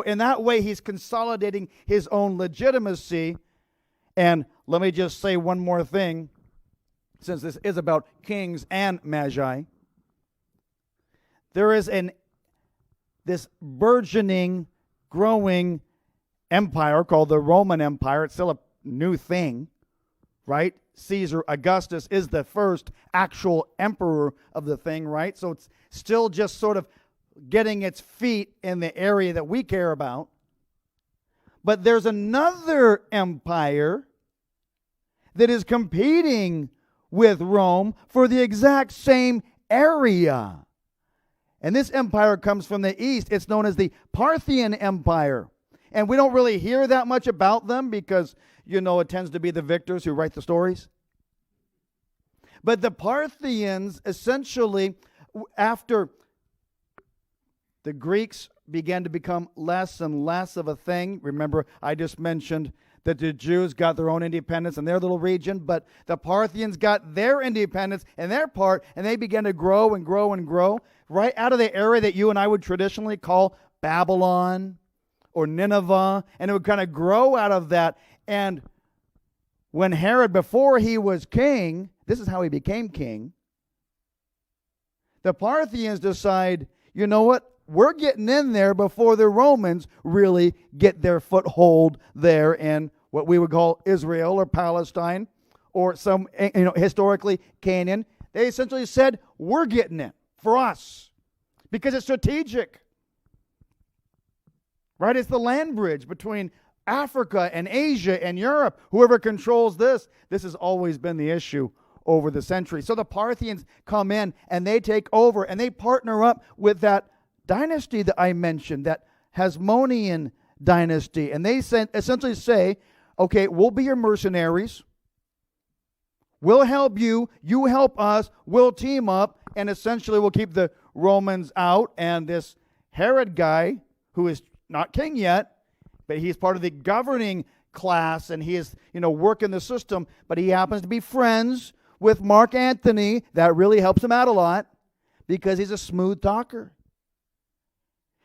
In that way, he's consolidating his own legitimacy. And let me just say one more thing, since this is about kings and magi. There is this burgeoning, growing empire called the Roman Empire. It's still a new thing, right? Caesar Augustus is the first actual emperor of the thing, right? So it's still just sort of getting its feet in the area that we care about. But there's another empire that is competing with Rome for the exact same area. And this empire comes from the east. It's known as the Parthian Empire. And we don't really hear that much about them because, it tends to be the victors who write the stories. But the Parthians, essentially, after the Greeks began to become less and less of a thing. Remember, I just mentioned that the Jews got their own independence in their little region, but the Parthians got their independence in their part, and they began to grow and grow and grow right out of the area that you and I would traditionally call Babylon or Nineveh, and it would kind of grow out of that. And when Herod, before he was king, this is how he became king, the Parthians decide, you know what? We're getting in there before the Romans really get their foothold there in what we would call Israel or Palestine or some, historically Canaan. They essentially said, we're getting it for us because it's strategic. Right? It's the land bridge between Africa and Asia and Europe. Whoever controls this has always been the issue over the centuries. So the Parthians come in and they take over and they partner up with that dynasty that I mentioned, that Hasmonean dynasty. And they essentially say, okay, we'll be your mercenaries. We'll help you. You help us. We'll team up. And essentially we'll keep the Romans out. And this Herod guy, who is not king yet, but he's part of the governing class, and he is, working the system, but he happens to be friends with Mark Antony. That really helps him out a lot because he's a smooth talker.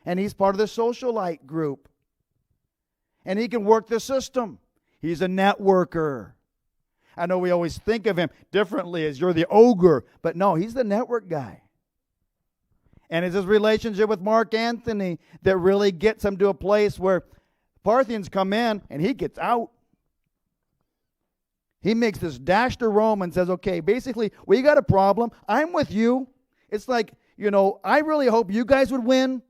And he's part of the socialite group. And he can work the system. He's a networker. I know we always think of him differently as you're the ogre, but no, he's the network guy. And it's his relationship with Mark Antony that really gets him to a place where Parthians come in and he gets out. He makes this dash to Rome and says, okay, basically, we got a problem. I'm with you. It's like, I really hope you guys would win.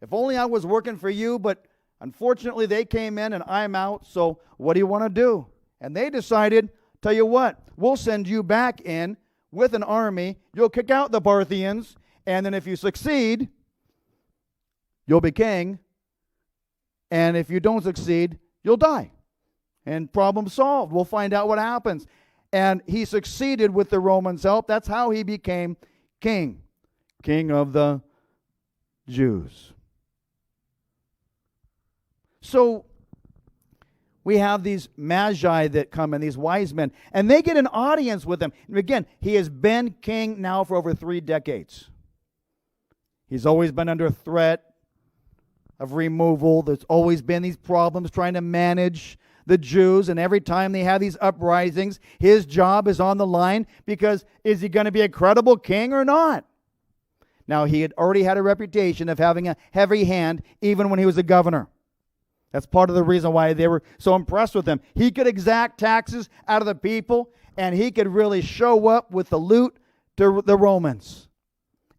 If only I was working for you, but unfortunately they came in and I'm out, so what do you want to do? And they decided, tell you what, we'll send you back in with an army. You'll kick out the Parthians, and then if you succeed, you'll be king. And if you don't succeed, you'll die. And problem solved. We'll find out what happens. And he succeeded with the Romans' help. That's how he became king. King of the Jews. So we have these magi that come in, these wise men, and they get an audience with him. And again, he has been king now for over 3 decades. He's always been under threat of removal. There's always been these problems trying to manage the Jews, and every time they have these uprisings, his job is on the line because is he going to be a credible king or not? Now, he had already had a reputation of having a heavy hand even when he was a governor. That's part of the reason why they were so impressed with him. He could exact taxes out of the people, and he could really show up with the loot to the Romans.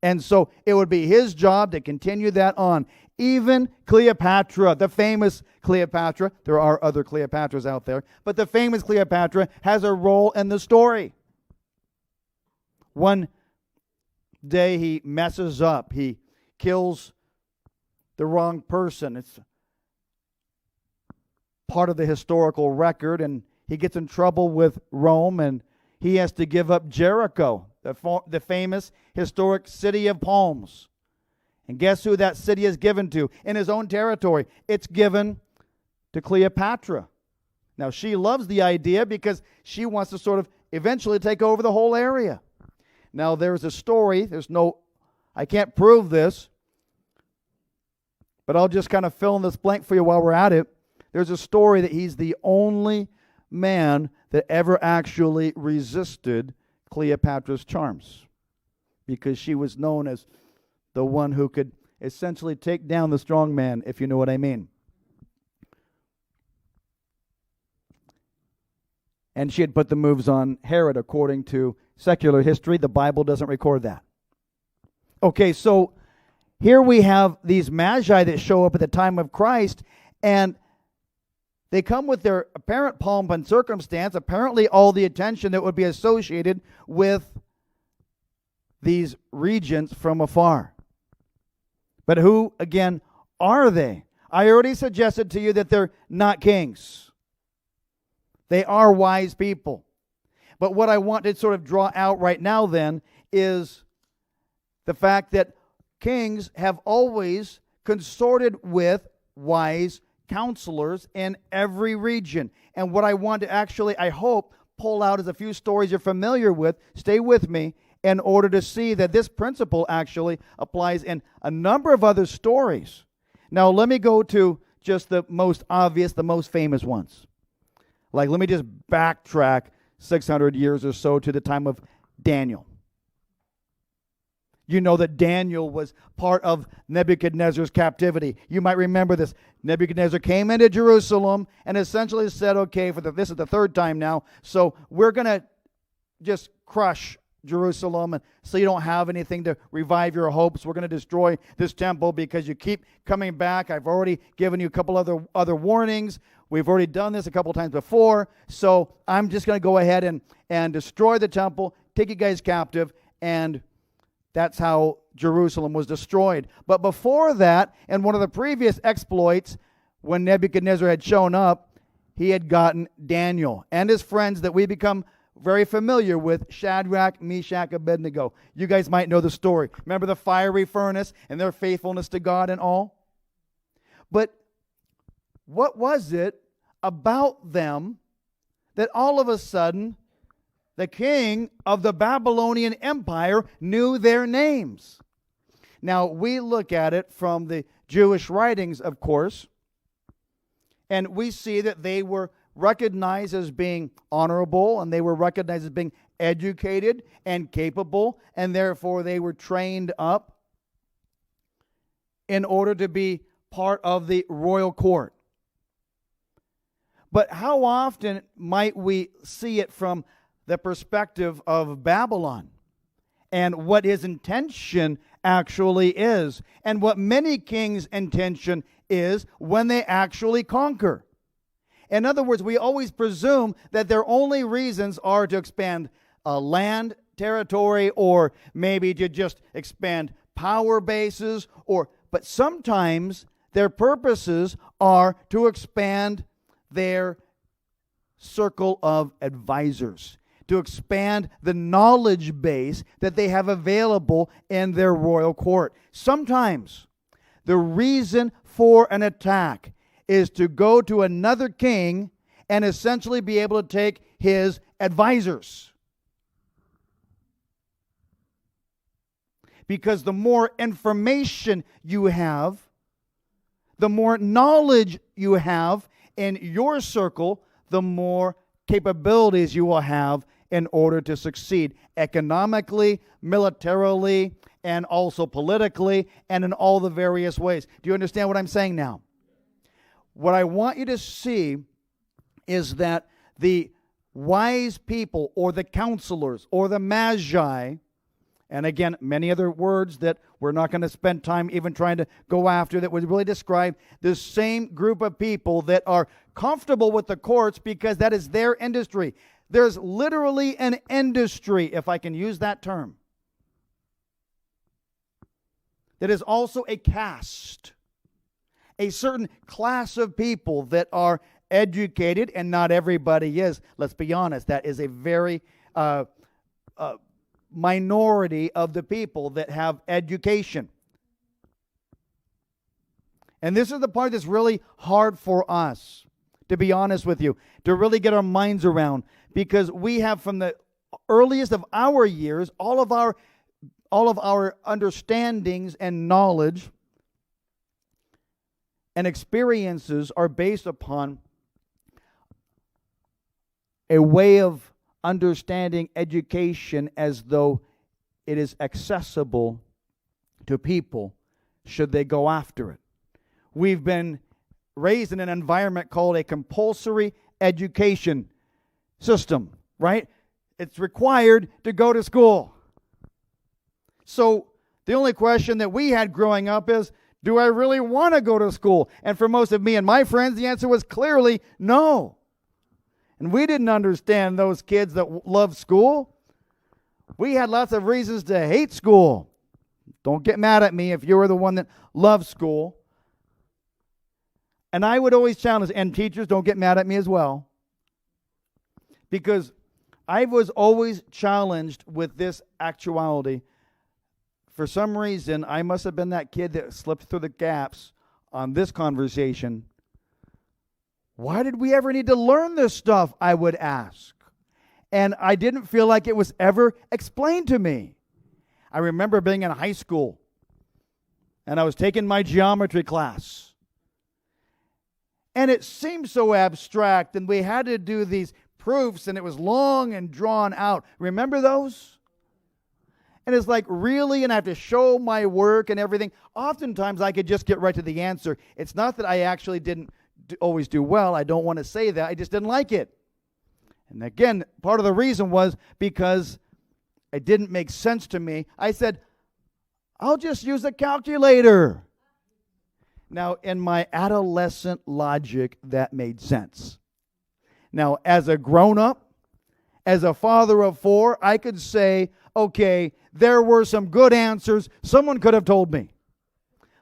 And so it would be his job to continue that on. Even Cleopatra, the famous Cleopatra, there are other Cleopatras out there, but the famous Cleopatra has a role in the story. One day he messes up. He kills the wrong person. It's part of the historical record, and he gets in trouble with Rome, and he has to give up Jericho, the famous historic city of palms. And guess who that city is given to? In his own territory. It's given to Cleopatra. Now, she loves the idea because she wants to sort of eventually take over the whole area. Now, there's a story. I can't prove this, But I'll just kind of fill in this blank for you while we're at it. There's a story that he's the only man that ever actually resisted Cleopatra's charms, because she was known as the one who could essentially take down the strong man, if you know what I mean. And she had put the moves on Herod according to secular history. The Bible doesn't record that. Okay, so here we have these Magi that show up at the time of Christ, and they come with their apparent pomp and circumstance, apparently all the attention that would be associated with these regents from afar. But who, again, are they? I already suggested to you that they're not kings. They are wise people. But what I want to sort of draw out right now then is the fact that kings have always consorted with wise counselors in every region. And what I want to actually, I hope, pull out is a few stories you're familiar with. Stay with me in order to see that this principle actually applies in a number of other stories. Now, let me go to just the most obvious, the most famous ones. Like, let me just backtrack 600 years or so to the time of Daniel. You know that Daniel was part of Nebuchadnezzar's captivity. You might remember this. Nebuchadnezzar came into Jerusalem and essentially said, okay, this is the third time now, so we're going to just crush Jerusalem, and so you don't have anything to revive your hopes. We're going to destroy this temple because you keep coming back. I've already given you a couple other warnings. We've already done this a couple times before, so I'm just going to go ahead and destroy the temple, take you guys captive, and that's how Jerusalem was destroyed. But before that, in one of the previous exploits, when Nebuchadnezzar had shown up, he had gotten Daniel and his friends that we become very familiar with, Shadrach, Meshach, Abednego. You guys might know the story. Remember the fiery furnace and their faithfulness to God and all? But what was it about them that all of a sudden the king of the Babylonian Empire knew their names? Now, we look at it from the Jewish writings, of course, and we see that they were recognized as being honorable, and they were recognized as being educated and capable, and therefore they were trained up in order to be part of the royal court. But how often might we see it from the perspective of Babylon and what his intention actually is, and what many kings' intention is when they actually conquer? In other words, we always presume that their only reasons are to expand land, territory, or maybe to just expand power bases, but sometimes their purposes are to expand their circle of advisors, to expand the knowledge base that they have available in their royal court. Sometimes the reason for an attack is to go to another king and essentially be able to take his advisors. Because the more information you have, the more knowledge you have in your circle, the more capabilities you will have in order to succeed economically, militarily, and also politically, and in all the various ways. Do you understand what I'm saying now? What I want you to see is that the wise people, or the counselors, or the Magi, and again, many other words that we're not going to spend time even trying to go after, that would really describe the same group of people that are comfortable with the courts because that is their industry. There's literally an industry, if I can use that term, that is also a caste, a certain class of people that are educated, and not everybody is. Let's be honest, that is a very minority of the people that have education. And this is the part that's really hard for us, to be honest with you, to really get our minds around, because we have, from the earliest of our years, all of our understandings and knowledge and experiences are based upon a way of understanding education as though it is accessible to people should they go after it. We've been raised in an environment called a compulsory education system, right? It's required to go to school. So the only question that we had growing up is, do I really want to go to school? And for most of me and my friends, the answer was clearly no. And we didn't understand those kids that love school. We had lots of reasons to hate school. Don't get mad at me if you were the one that loved school. And I would always challenge, and teachers, don't get mad at me as well, because I was always challenged with this actuality. For some reason, I must have been that kid that slipped through the gaps on this conversation. Why did we ever need to learn this stuff, I would ask. And I didn't feel like it was ever explained to me. I remember being in high school, and I was taking my geometry class. And it seemed so abstract, and we had to do these proofs, and it was long and drawn out. Remember those? And it's like, really? And I have to show my work and everything. Oftentimes, I could just get right to the answer. It's not that I actually didn't always do well. I don't want to say that. I just didn't like it. And again, part of the reason was because it didn't make sense to me. I said, I'll just use a calculator. Now, in my adolescent logic, that made sense. Now, as a grown-up, as a father of 4, I could say, okay, there were some good answers. Someone could have told me.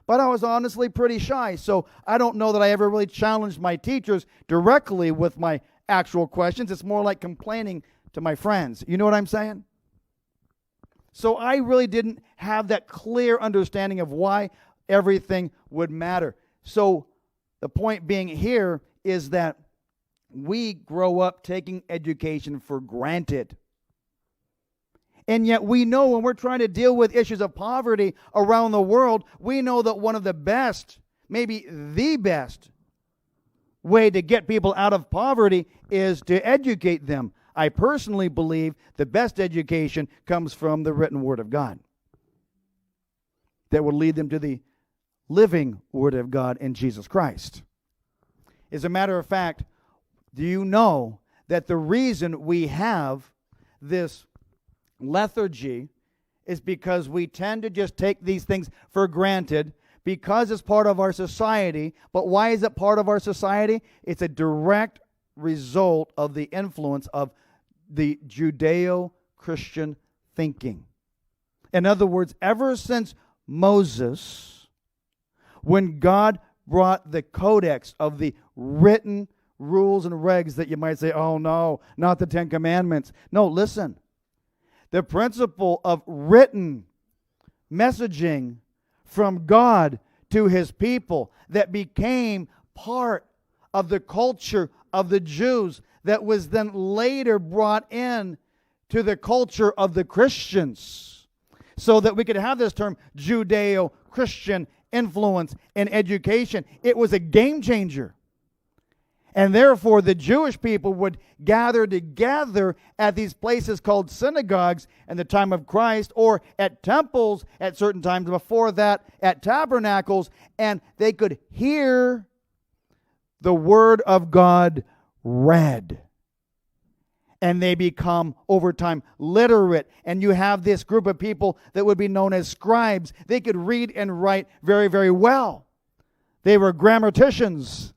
But I was honestly pretty shy, so I don't know that I ever really challenged my teachers directly with my actual questions. It's more like complaining to my friends. You know what I'm saying? So I really didn't have that clear understanding of why everything would matter. So the point being here is that we grow up taking education for granted. And yet we know when we're trying to deal with issues of poverty around the world, we know that one of the best, maybe the best way to get people out of poverty is to educate them. I personally believe the best education comes from the written Word of God that will lead them to the living Word of God in Jesus Christ. As a matter of fact, do you know that the reason we have this lethargy is because we tend to just take these things for granted because it's part of our society. But why is it part of our society? It's a direct result of the influence of the Judeo-Christian thinking. In other words, ever since Moses, when God brought the codex of the written rules and regs that you might say, oh no, not the 10 Commandments. No, listen. The principle of written messaging from God to His people that became part of the culture of the Jews that was then later brought in to the culture of the Christians, so that we could have this term Judeo-Christian influence in education. It was a game changer. And therefore, the Jewish people would gather together at these places called synagogues in the time of Christ, or at temples at certain times before that, at tabernacles, and they could hear the Word of God read. And they become, over time, literate. And you have this group of people that would be known as scribes. They could read and write very, very well. They were grammaticians.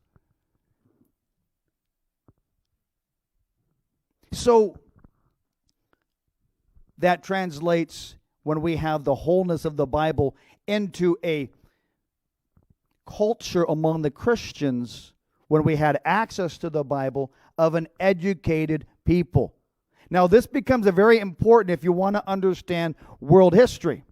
So that translates, when we have the wholeness of the Bible, into a culture among the Christians, when we had access to the Bible, of an educated people. Now, this becomes a very important if you want to understand world history.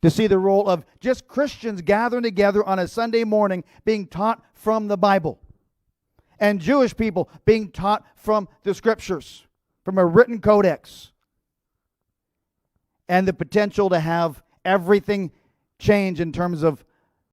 To see the role of just Christians gathering together on a Sunday morning being taught from the Bible. And Jewish people being taught from the Scriptures, from a written codex. And the potential to have everything change in terms of